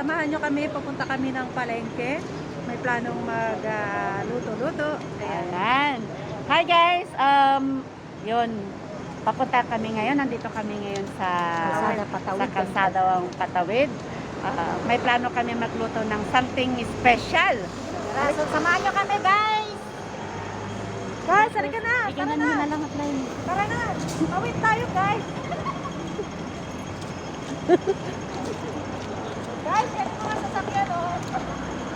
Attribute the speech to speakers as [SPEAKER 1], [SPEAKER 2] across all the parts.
[SPEAKER 1] samahan nyo kami, pupunta kami ng palengke. May planong mag-luto-luto.
[SPEAKER 2] Ayan. Hi guys, yun, papunta kami ngayon, nandito kami ngayon sa
[SPEAKER 1] Kalsada Patawid.
[SPEAKER 2] Sa Kalsadang Patawid. May plano kami magluto ng something special.
[SPEAKER 1] So, samahan nyo kami, guys! Guys, halika na! Tara na!
[SPEAKER 2] na lang apply.
[SPEAKER 1] Tara na! Awit tayo, guys! Guys, yan yung mga sasakyan, oh!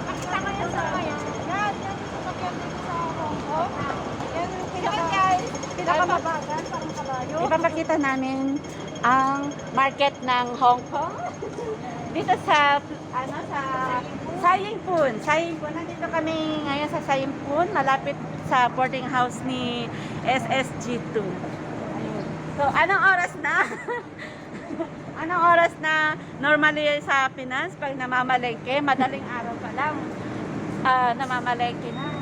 [SPEAKER 1] Pakita ko yan sa kaya. Yan yung sasakyan dito sa Hong Kong. Yan yung pinakamabagal, parang kabayo.
[SPEAKER 2] Ipapakita namin ang market ng Hong Kong. Dito sa Sayingpun. Nandito kami ngayon sa Sayingpun, malapit sa boarding house ni SSG2. Ayun. So, anong oras na? Anong oras na normally sa Pinas pag namamalengke, madaling araw pa lang namamalengke na.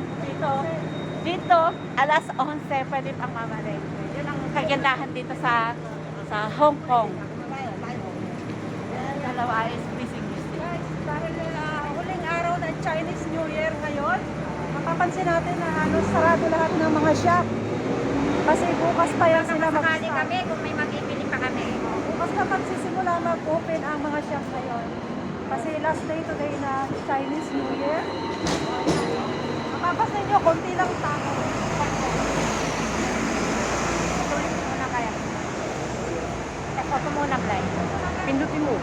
[SPEAKER 2] Dito alas 11 pa din ang mamalengke. Yun ang kagandahan dito sa Hong Kong. Dalawa ay busy.
[SPEAKER 1] Guys, dahil huling araw ng Chinese New Year ngayon, mapapansin natin na sarado lahat ng mga shop. Kasi bukas pa yan sila
[SPEAKER 3] Sakali kami kung may mabibili pa kami.
[SPEAKER 1] Bukas na magsisimula mag-open ang mga shop ngayon. Kasi last day today na Chinese New Year. Mapapansin nyo, konti lang tao.
[SPEAKER 3] Tuloy mo muna kaya. Ako muna, Blay.
[SPEAKER 2] Pindutin mo.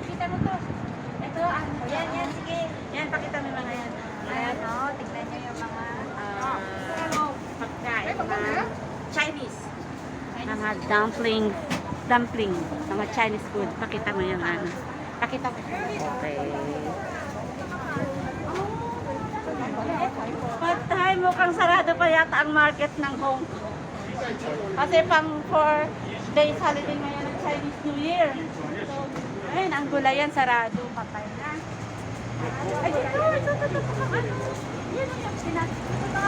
[SPEAKER 3] Kita mo to.
[SPEAKER 2] Ito, ano?
[SPEAKER 3] Yan, sige.
[SPEAKER 2] Yan, pakita mo yung mga yan.
[SPEAKER 3] Ayan, o. Tignan nyo yung mga...
[SPEAKER 2] Pagkain na Chinese. Mga dumpling, mga Chinese food. Pakita mo yung ano. Pakita mo. Okay. Patay, mukhang sarado pa yata ang market ng Hong Kong. Kasi pang 4 days holiday ngayon ng Chinese New Year. So, ayun, ang gulayan sarado. Patay na. Ay, ito. Yan yung pinag-ito.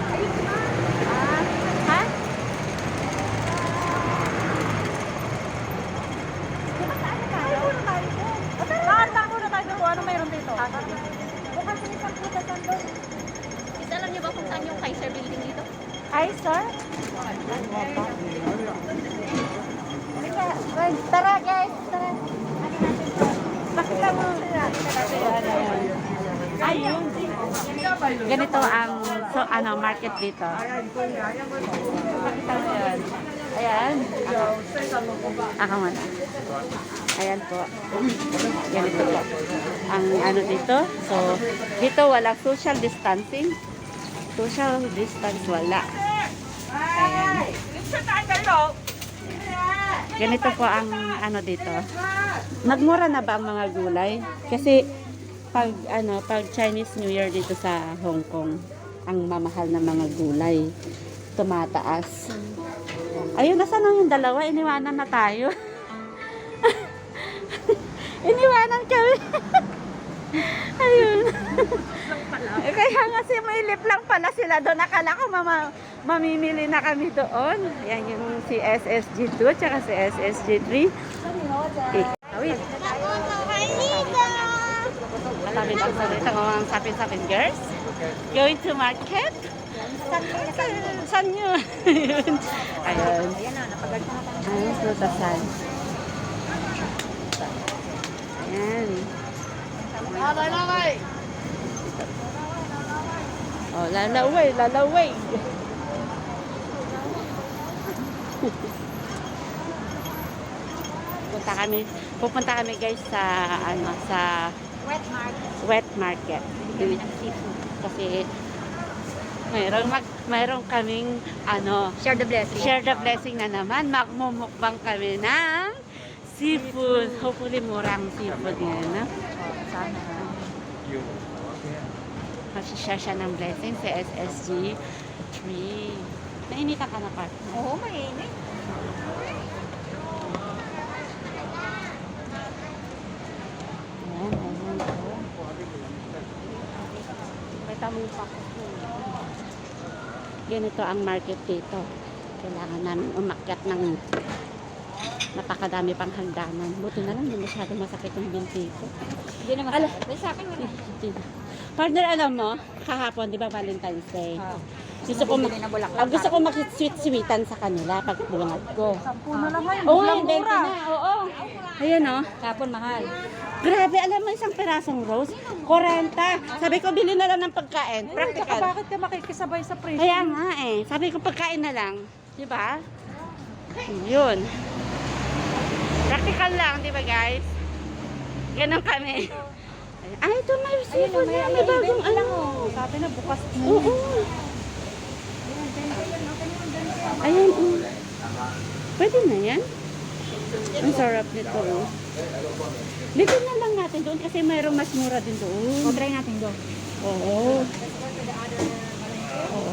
[SPEAKER 2] Ayun na. Ha?
[SPEAKER 1] Ay, muna tayo doon. Lahat muna tayo doon kung ano mayroon dito. Bukas yung isang putasan doon.
[SPEAKER 3] Is, alam niyo ba kung saan yung Kaiser building dito?
[SPEAKER 1] Ay, sir? Tara, guys. Tara. Pakita mo.
[SPEAKER 2] Ayun. Ganito ang market dito. Pakita mo yun. Ayan. Ako muna. Ayan po. Ganito po. Ang ano dito. So, dito walang social distancing. Social distance wala. Ayan. Ganito po ang ano dito. Nagmura na ba ang mga gulay? Kasi pag Chinese New Year dito sa Hong Kong, ang mamahal na mga gulay tumataas. Ayun, nasa na yung dalawa? Iniwanan na tayo. Iniwanan kami. Ayun. Kaya nga si Mailip lang pala sila doon. Akala ko mamimili na kami doon. Yan yung si SSG2 tsaka si SSG3. Awit. Malamit ang salita ng mga sapin-sapin girls. Going to market? Saan nyo? Ayun. Ayun, frutasan. Ayan. Oh, lalaway. Pupunta kami guys sa wet market. Bili ng seafood kasi mayroon kaming
[SPEAKER 3] Share the blessing.
[SPEAKER 2] share the blessing na naman. Magmumukbang kami ng seafood. Hopefully murang seafood ngayon, no? Sana. Magsishare siya ng blessing sa SSG 3. Nainitan ka na, Park?
[SPEAKER 3] Oo, mainit.
[SPEAKER 2] tamong pako. Ganito ang market dito. Kailangan namin umakyat ng napakadami pang hagdanan. Buti na lang, hindi masyado masakit yung binti ko.
[SPEAKER 3] Hindi naman
[SPEAKER 2] Ala.
[SPEAKER 3] sa akin wala.
[SPEAKER 2] Partner, alam mo, kahapon, di ba Valentine's Day?
[SPEAKER 3] Ah.
[SPEAKER 2] Gusto ko,
[SPEAKER 3] Bumili ng bulaklak.
[SPEAKER 2] gusto ko makisweet-sweetan sa kanila pag bungad ko.
[SPEAKER 1] 10 na lang ngayon.
[SPEAKER 2] Oo,
[SPEAKER 1] Biglang
[SPEAKER 2] oh, 20
[SPEAKER 1] mura.
[SPEAKER 2] na. Oo. Ayan, oh.
[SPEAKER 3] Kapon mahal.
[SPEAKER 2] Grabe, alam mo, isang pirasong rose, 40. Sabi ko, bili na lang ng pagkain.
[SPEAKER 1] Tsaka
[SPEAKER 2] Practical.
[SPEAKER 1] bakit ka makikisabay sa presyo?
[SPEAKER 2] Kaya nga eh. Sabi ko, pagkain na lang. Di ba? Yun. Practical lang, di ba guys? Ganon kami. Ay, ito may seafood na. May bagong ano.
[SPEAKER 1] Sabi na bukas na.
[SPEAKER 2] Oo. Ayan, oh. Pwede na yan. Ang sarap nito, oh. Bigyan na lang natin doon kasi mayroong mas mura din doon.
[SPEAKER 3] Try natin doon.
[SPEAKER 2] Oo. Oo.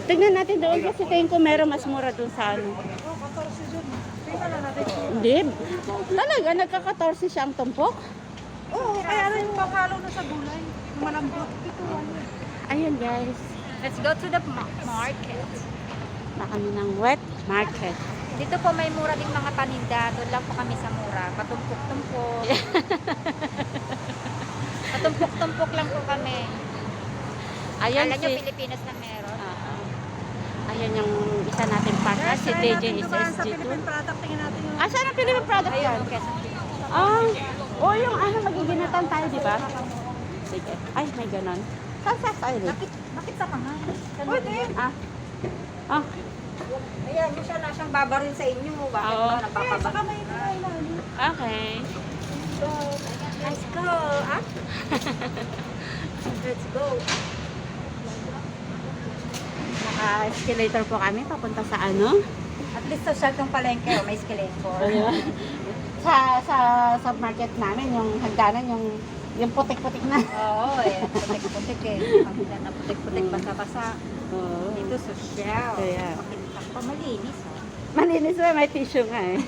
[SPEAKER 2] Tignan natin doon kasi tingin ko mayroong mas mura doon sa ano.
[SPEAKER 1] Oh, 14 dyan. Tingnan na natin.
[SPEAKER 2] Hindi. Talaga, nagka-14 siya ang tumpok.
[SPEAKER 1] Oo, kaya na yung pangalo na sa gulay. Yung malambot. Ito, ano.
[SPEAKER 2] Ayun guys.
[SPEAKER 3] Let's go to the market.
[SPEAKER 2] Na kami ng wet market.
[SPEAKER 3] Dito po may mura ding mga paninda. Doon lang po kami sa mura. Patumpok-tumpok. Patumpok-tumpok lang po kami.
[SPEAKER 2] Ayan
[SPEAKER 3] Kala nyo
[SPEAKER 2] si...
[SPEAKER 3] Pilipinas na meron.
[SPEAKER 2] Ayan yung isa nating partner, si
[SPEAKER 1] Try
[SPEAKER 2] DJ
[SPEAKER 1] natin dumaan sa
[SPEAKER 2] SSG2.
[SPEAKER 1] Philippine product. Tingnan natin yung...
[SPEAKER 2] Ah, saan ang Philippine product yan?
[SPEAKER 3] Ayun, Quezon City.
[SPEAKER 2] Ah, oh, yung ano, magiginatan tayo, di ba? Sige. Ay, may ganon. Saan sa tayo rin?
[SPEAKER 3] Bakit sa kanga?
[SPEAKER 1] Pwede.
[SPEAKER 2] Ah. Ah.
[SPEAKER 3] Ayan, yung siya na siyang babaril sa inyo. Bakit
[SPEAKER 2] Oo.
[SPEAKER 3] ba
[SPEAKER 1] Kaya
[SPEAKER 3] napapaba?
[SPEAKER 1] saka may kailangan.
[SPEAKER 2] Okay.
[SPEAKER 3] Let's go. Ah? Let's go.
[SPEAKER 2] Naka-escalator po kami papunta sa ano?
[SPEAKER 3] At least social tong palengke. Oh, may escalator.
[SPEAKER 2] sa market namin, yung hagdanan, yung putik-putik na.
[SPEAKER 3] Oo, eh. Putik-putik eh. Pagkila na putik-putik, basa-basa.
[SPEAKER 2] Oo.
[SPEAKER 3] Dito social.
[SPEAKER 2] Kaya.
[SPEAKER 3] Pakintak pa, malinis. Oh.
[SPEAKER 2] Malinis ba? May tissue nga eh.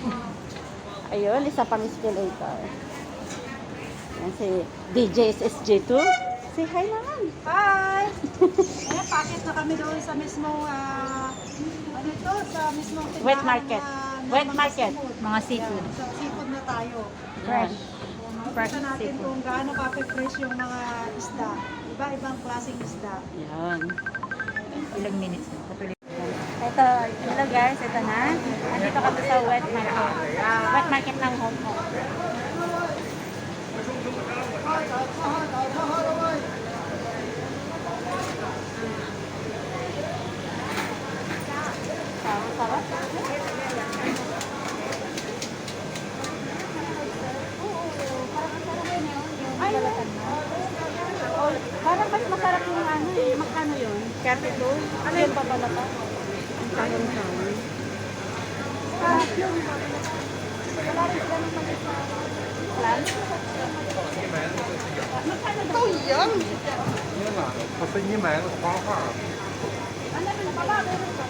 [SPEAKER 2] Ayun, isa pang escalator. Yan si DJ SSG2. Say hi naman.
[SPEAKER 1] Hi! Ayan, packet na kami doon sa mismong, ano ito, sa mismong tindahan
[SPEAKER 2] Wet market.
[SPEAKER 1] ng
[SPEAKER 2] Wet
[SPEAKER 1] mga
[SPEAKER 2] market.
[SPEAKER 1] seafood.
[SPEAKER 3] Mga seafood.
[SPEAKER 1] Ayan, sa seafood na tayo.
[SPEAKER 3] Fresh.
[SPEAKER 1] Fresh natin kung gaano ka-fresh yung mga isda. Iba-ibang klaseng isda.
[SPEAKER 2] Yan.
[SPEAKER 3] Ilang minutes na.
[SPEAKER 2] Ito, hello guys, ito na. Andito kami sa wet market. Wet market ng Hong Kong. Sarap. Ay, oh, parang mas masarap yung ano eh. Magkano yun? 32? Ano yung babalata? Ang talong-talong. Sarap yun. Wala rin sila ng maliit na plan. Magkano daw?
[SPEAKER 4] Yan啊，不是你买的花花。
[SPEAKER 2] Ano na baba? Meron ba?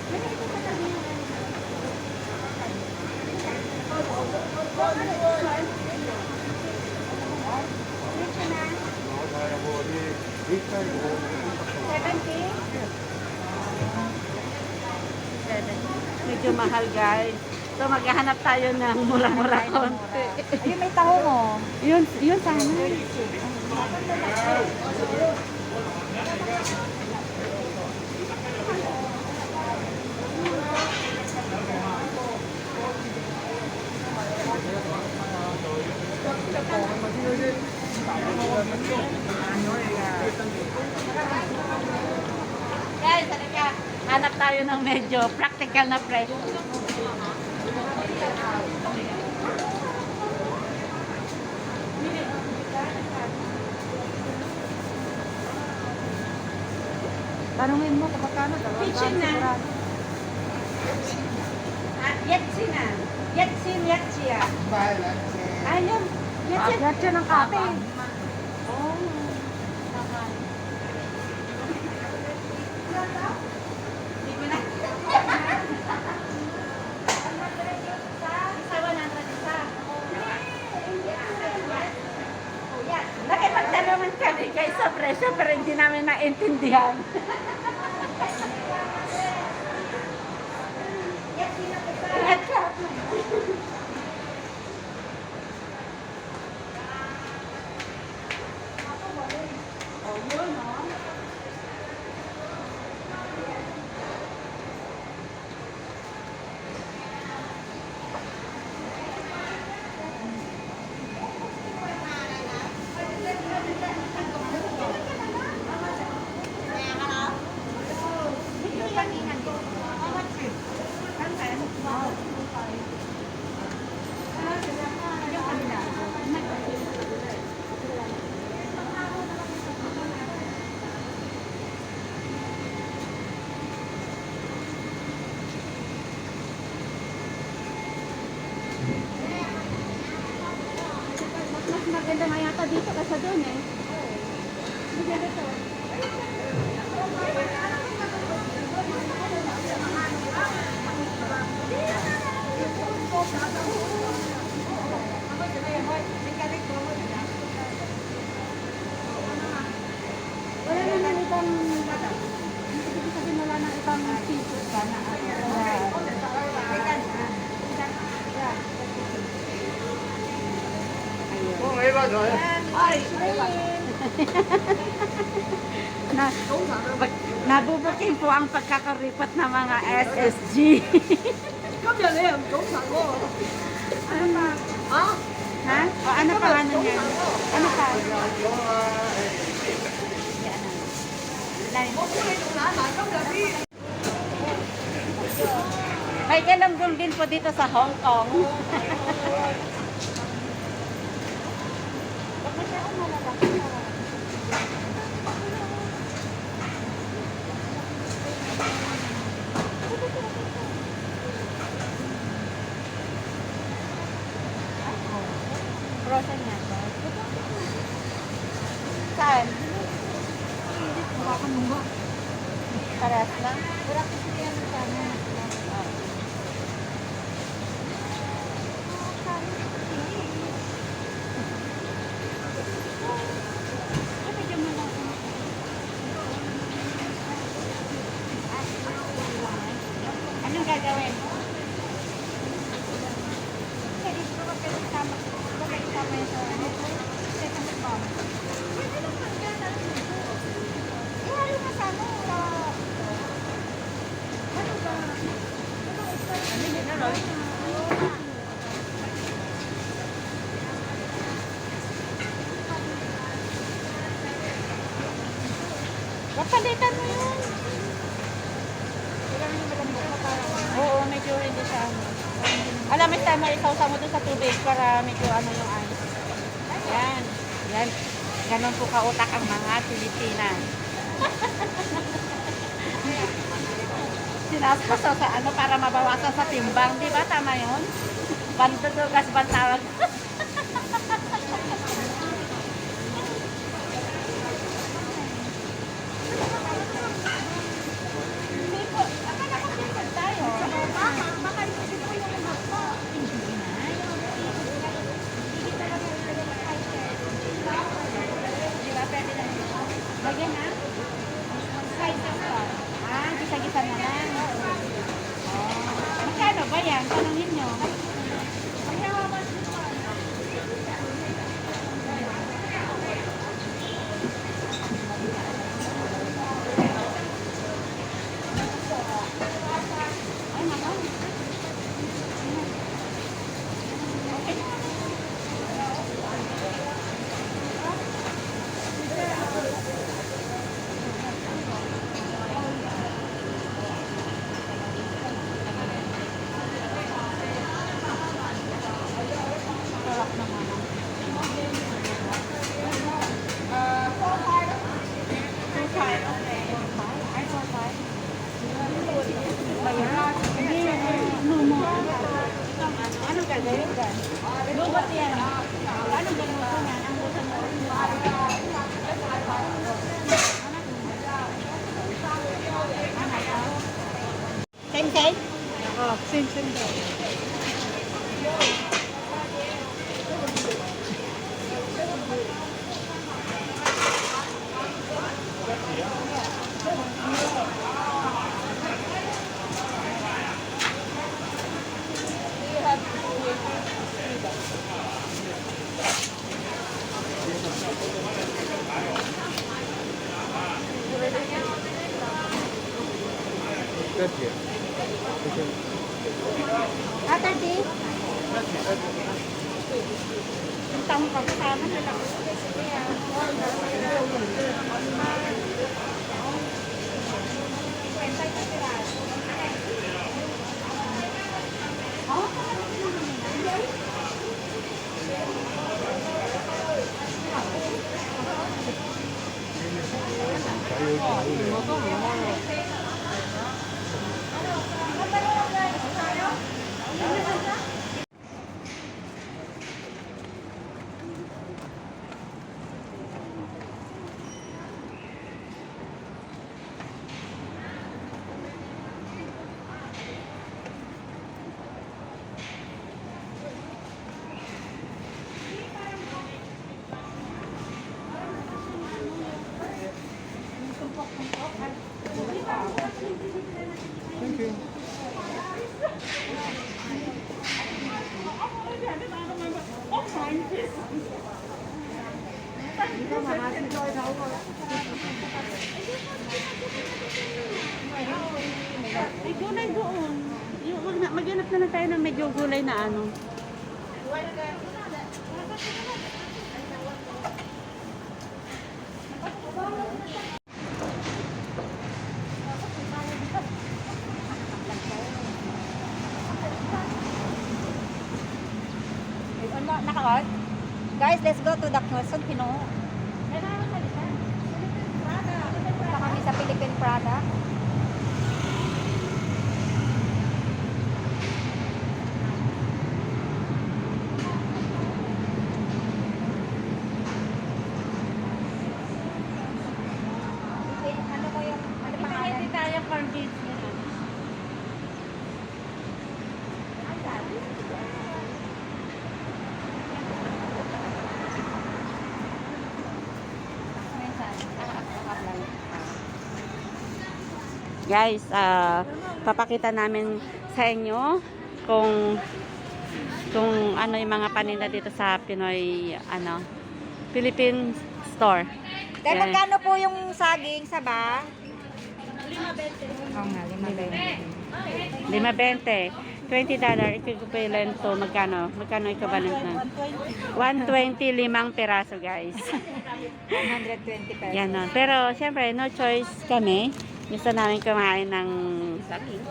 [SPEAKER 2] May ito sa tabi. Medyo mahal guys. So maghahanap tayo ng mura-mura konti.
[SPEAKER 3] Ayun, may taho mo.
[SPEAKER 2] Yun sana. Guys, talaga, hanap tayo ng medyo practical na price.
[SPEAKER 1] Tanungin mo kung magkano.
[SPEAKER 2] Kitchen na. Yatsi na. Yatsin, yatsia. Ayun. Yatsin.
[SPEAKER 1] Yatsi ng kape.
[SPEAKER 2] Oh. Hindi mo na. Isa 100 isa. Laki pagtanong presyo pero hindi namin maintindihan.
[SPEAKER 3] Mas maganda nga yata dito kasi doon eh. Maganda to. Wala naman ibang hindi sabihin wala nang ibang seafood ba na
[SPEAKER 4] Oh, may ba doon?
[SPEAKER 2] Na, nabubuking po ang pagkakaripat ng mga SSG.
[SPEAKER 1] Ano pa?
[SPEAKER 2] Ha? O ano pa ano niya? Ano pa? May galunggong din po dito sa Hong Kong. Frozen yan ba? Saan? Parehas lang?
[SPEAKER 3] Wala kasi yan sana.
[SPEAKER 2] Anong gagawin?
[SPEAKER 3] Pwede ko magkasama. Magkasama yun sa ano. Sa pang. Ihalo na sa ano. Ano ba?
[SPEAKER 2] Kapalitan mo yun.
[SPEAKER 3] Kailangan yung malambot na parang
[SPEAKER 2] Oo, medyo hindi siya ano. Alam mo, tama, isawsaw mo dun sa tubig para medyo ano yung ice. Yan. Yan. Ganon po kautak ang mga Pilipina. Sinaspasaw sa ano para mabawasan sa timbang. Di ba? Tama yun? Bantutugas ba tawag? Lagyan na? Gisa-gisa na lang. Magkano ba yan? Tanungin nyo. Ay, naman. Sarap naman. Anong gagawin dyan? Lubot yan. Anong gagawin yan? Ang gusto mo? Same?
[SPEAKER 1] Oh, same daw.
[SPEAKER 4] 30.
[SPEAKER 1] Saturday?
[SPEAKER 2] Yung taong kasama sila.
[SPEAKER 4] Thank you.
[SPEAKER 2] May gulay doon. Maghanap na lang tayo ng medyo gulay na ano.
[SPEAKER 1] Naka-on? Guys, let's go to the Quezon, Pino. Punta kami sa Philippine Prada. Ano ko yung, ano pangalan?
[SPEAKER 2] Hindi tayo corned Guys, papakita namin sa inyo kung ano yung mga paninda dito sa Pinoy Philippine store.
[SPEAKER 1] Dahil
[SPEAKER 2] Yan.
[SPEAKER 1] magkano po yung saging sa ba? 5.20. Oo nga, 5.20.
[SPEAKER 2] $5.20. $20 equivalent to magkano? Magkano equivalent na? 120 limang peraso, guys.
[SPEAKER 1] 120 pesos.
[SPEAKER 2] Yan no. Pero syempre no choice kami. Gusto namin kumain ng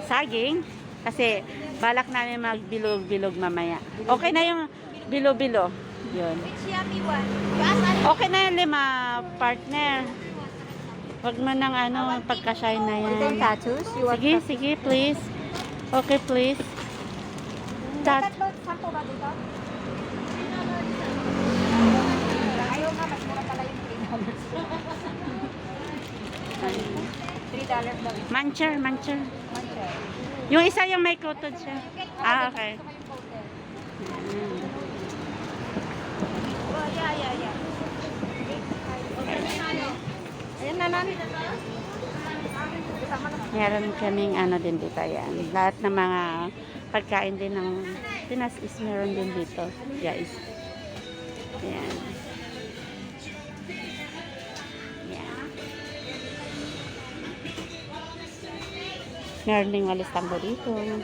[SPEAKER 2] saging kasi balak namin magbilog-bilog mamaya. Okay na yung bilo-bilo. Yun.
[SPEAKER 1] Which yummy one?
[SPEAKER 2] Okay na yung 5 partner. Wag mo nang pagka-shine na yan.
[SPEAKER 1] Tattoos? You want
[SPEAKER 2] Sige, please. Okay, please. Chat.
[SPEAKER 1] tatlo? 10 ba dito? Ayaw nga, mas mura pala yung $3. $3 daw.
[SPEAKER 2] Mancher.
[SPEAKER 1] Manche.
[SPEAKER 2] Yung isa yung may coated siya. Okay.
[SPEAKER 1] Gusto ko yung coated.
[SPEAKER 2] Mm.
[SPEAKER 1] Oh, yeah. Ayan na namin.
[SPEAKER 2] Meron kaming din dito yan. Lahat ng mga pagkain din ng Pinas is meron din dito, guys. Ayan. Ayan. Meron ding walis tambo dito. Ayan.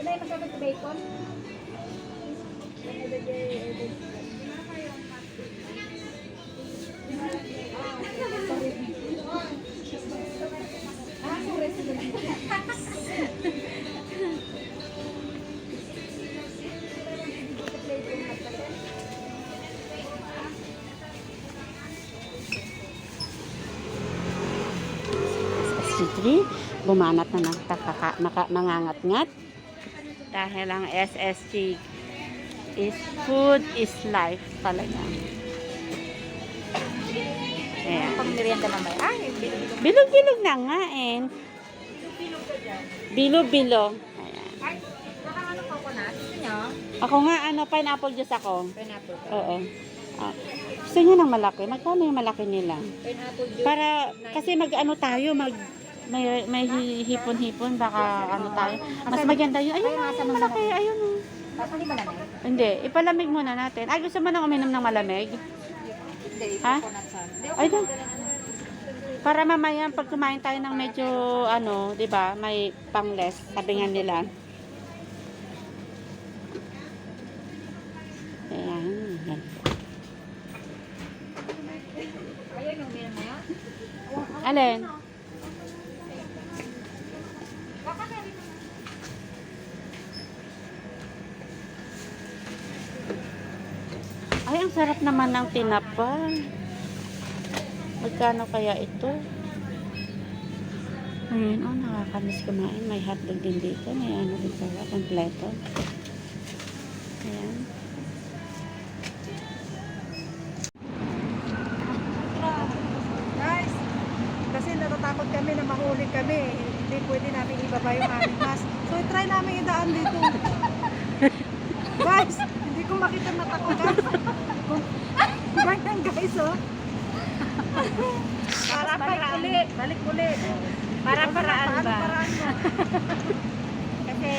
[SPEAKER 1] Wala yung magkabit sa bacon?
[SPEAKER 2] SSG3, bumanat na ng mangangat-ngat. Dahil ang SSG is food is life talaga. Ayan.
[SPEAKER 1] Pang merienda mamaya. Ay,
[SPEAKER 2] Bilog-bilog na nga eh. Bilo-bilo. Ayan.
[SPEAKER 1] Ay, baka ano coconut? Gusto nyo?
[SPEAKER 2] Ako nga, pineapple juice ako.
[SPEAKER 1] Pineapple.
[SPEAKER 2] Oo. Ah. Gusto niyo ng malaki? Magkano yung malaki nila?
[SPEAKER 1] Pineapple juice.
[SPEAKER 2] Para, kasi tayo, may hipon-hipon, baka tayo. Mas maganda yun. Ayun na, yung malaki. Ayun na.
[SPEAKER 1] Tapos hindi malamig.
[SPEAKER 2] Hindi, ipalamig muna natin. Ay, gusto mo nang uminom ng malamig? Ha? Ay, doon. Para mamaya pag kumain tayo ng medyo ano, 'di ba? May pang-less, sabi nga nila. Ayan. Yan. Alin? Ay, ang sarap naman ng tinapa. Magkano kaya ito? Ayun, oh, nakakamiss kumain. May hotdog din dito. May ano din pala, kompleto. Ayan.
[SPEAKER 1] Guys, kasi natatakot kami na mahuli kami. Hindi pwede namin ibaba yung aming mask. So, try namin idaan dito. Guys, hindi ko makita mata ko, guys. Ganyan, guys, oh. Balik ulit. Balik ulit.
[SPEAKER 2] Para-paraan ba?
[SPEAKER 1] Paraan mo.
[SPEAKER 2] Kasi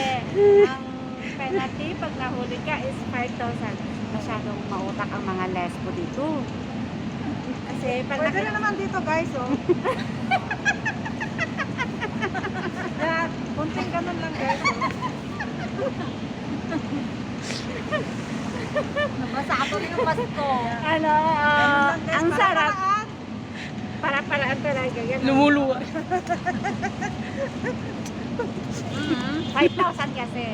[SPEAKER 2] ang penalty pag nahuli ka is 5,000. Masyadong mautak ang mga lesbo dito. Kasi pag
[SPEAKER 1] Pwede na naman dito, guys, oh. Yan, kunting ganun lang, guys, oh.
[SPEAKER 3] Nabasa ako rin yung mask ko.
[SPEAKER 2] ano,
[SPEAKER 1] Ganun lang, guys,
[SPEAKER 2] ang sarap.
[SPEAKER 1] paraan.
[SPEAKER 2] Para-paraan talaga. Yan.
[SPEAKER 4] Lumuluwa.
[SPEAKER 2] 5,000 kasi.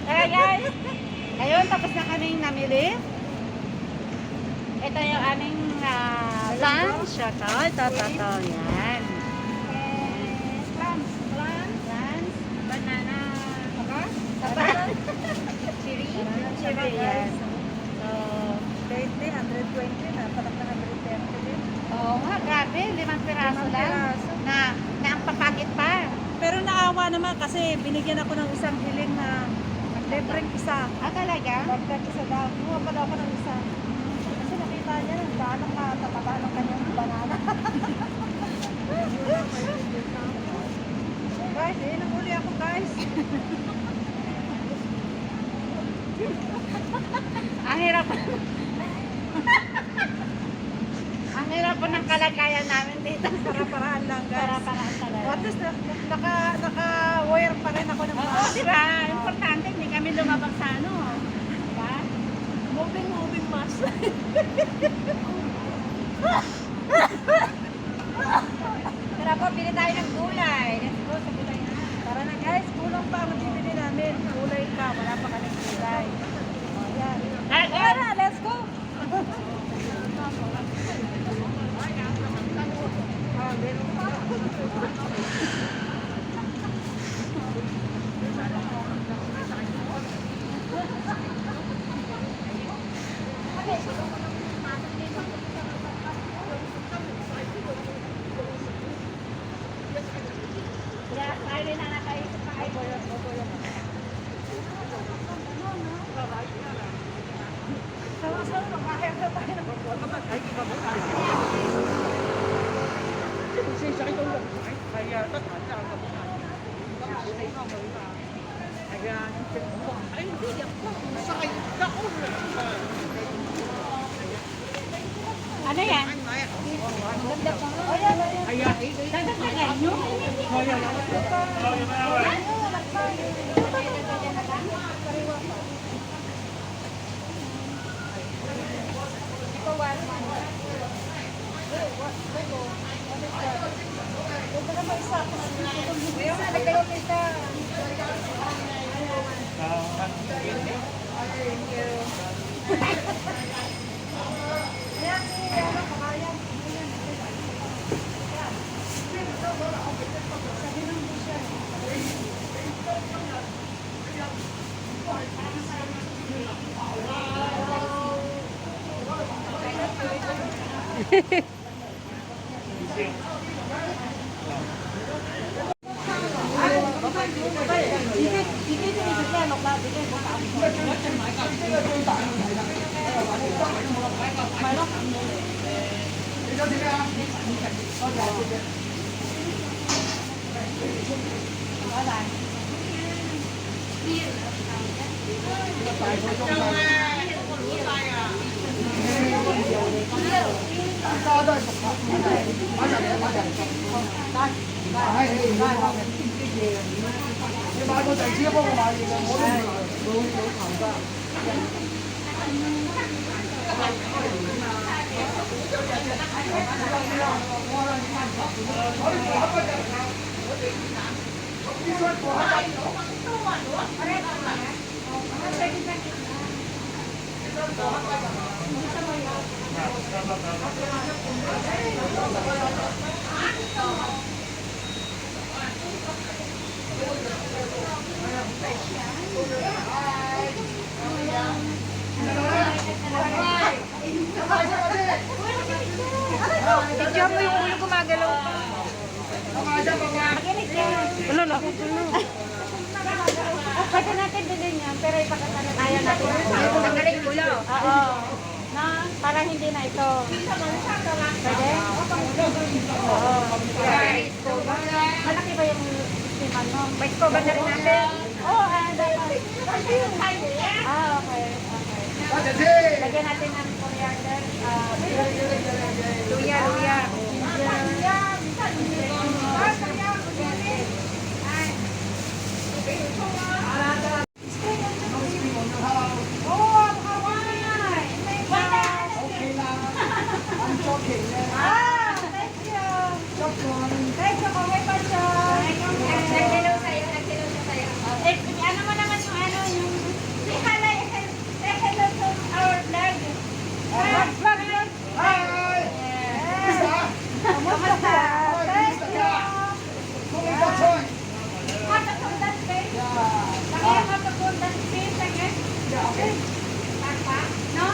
[SPEAKER 2] Kaya guys, ayun, tapos na kaming namili. Ito yung aming lunch. Ito. Yan.
[SPEAKER 1] Plums, plums.
[SPEAKER 2] Lunch, banana.
[SPEAKER 1] Saka?
[SPEAKER 2] Chiri. Chiri, yes. So,
[SPEAKER 1] 20, 120 na, parang na 130 din.
[SPEAKER 2] oo nga, grabe. 5 piraso
[SPEAKER 1] 5
[SPEAKER 2] lang.
[SPEAKER 1] piraso.
[SPEAKER 2] Na ang papakit pa.
[SPEAKER 1] Pero naawa naman kasi binigyan ako ng isang hiling na libreng isa.
[SPEAKER 2] Ah, talaga?
[SPEAKER 1] Dagdag isa daw. Kumuha pa daw ako ng isa. Kasi nakita niya, gaano ka tataba ng kanyang banana. Guys, nahuli ako, guys.
[SPEAKER 2] Ang hirap. Ang hirap po ng kalagayan namin dito.
[SPEAKER 1] Para-paraan lang, guys.
[SPEAKER 2] Para-paraan talaga.
[SPEAKER 1] At least, naka-wear pa rin ako ng
[SPEAKER 2] Oo,
[SPEAKER 1] mask.
[SPEAKER 2] di ba? Importante, hindi kami lumabag sa ano. Di ba?
[SPEAKER 1] Moving mask.
[SPEAKER 3] Tara po, bili tayo ng gulay. Let's go sa gulay na.
[SPEAKER 1] Tara na, guys. Kulang pa ang bibili namin. Kulay ka. Wala pa kaming kulay. O, yan. Tara, let's go.
[SPEAKER 2] Kaya tayo rin na nakaisip pa kayo. Ano yan? Dagat na ganyo?
[SPEAKER 1] Video mo yung ulo gumagalaw.
[SPEAKER 2] Wala na. Pwede natin bilhin yan, pero ipakita natin. Ayaw natin.
[SPEAKER 1] Tanggalin ulo.
[SPEAKER 2] Oo. Na, para hindi na ito. Pwede? Oo. Malaki ba yung siman mo?
[SPEAKER 1] May scoba na rin natin.
[SPEAKER 2] Oo, dapat. Okay. Lagyan natin ng coriander.
[SPEAKER 1] Luya, luya. Nagdilaw sa'yo, nagdilaw siya sa'yo.
[SPEAKER 2] Ano mo naman yung ano, yung... Say hello to our vlog. Kamusta? Thank you. Matapundan space? Nakaya matapundan space again? Karpa? No?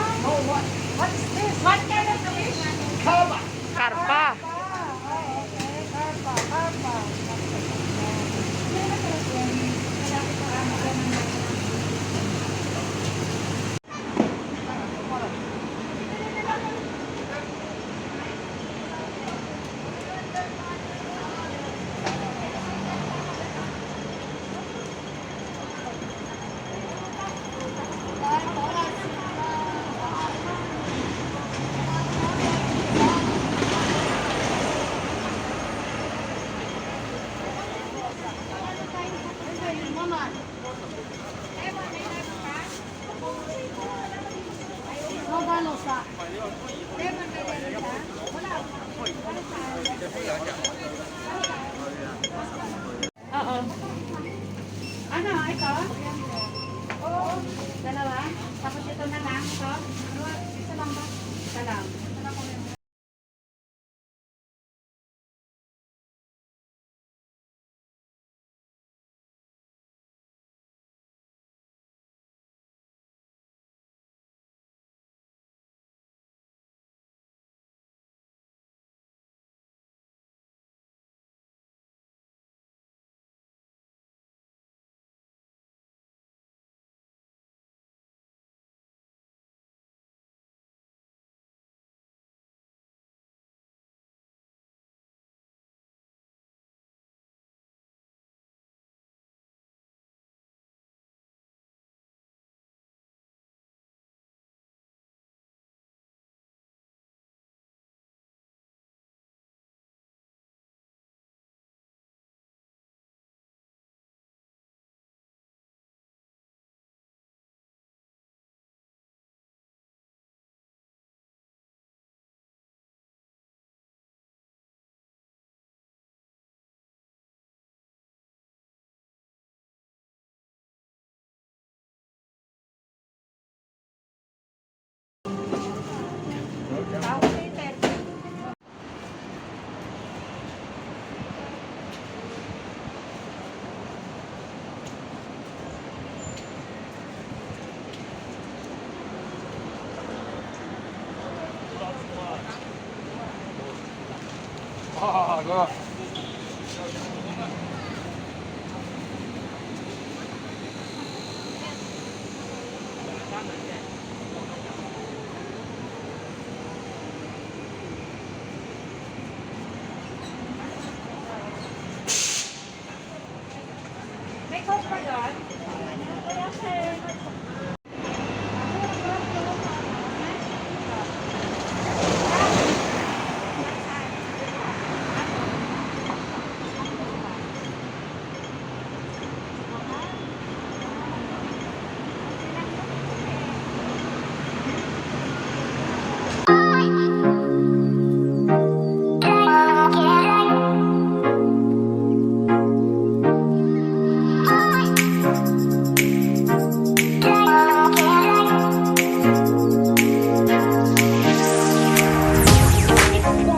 [SPEAKER 2] What is this? What kind of fish?
[SPEAKER 3] Karpa.
[SPEAKER 2] Karpa. Oo. Ano, ito? Oo. Dalawa? Tapos ito na lang, ito? Isa lang ba? Isa lang.
[SPEAKER 4] 아, 그거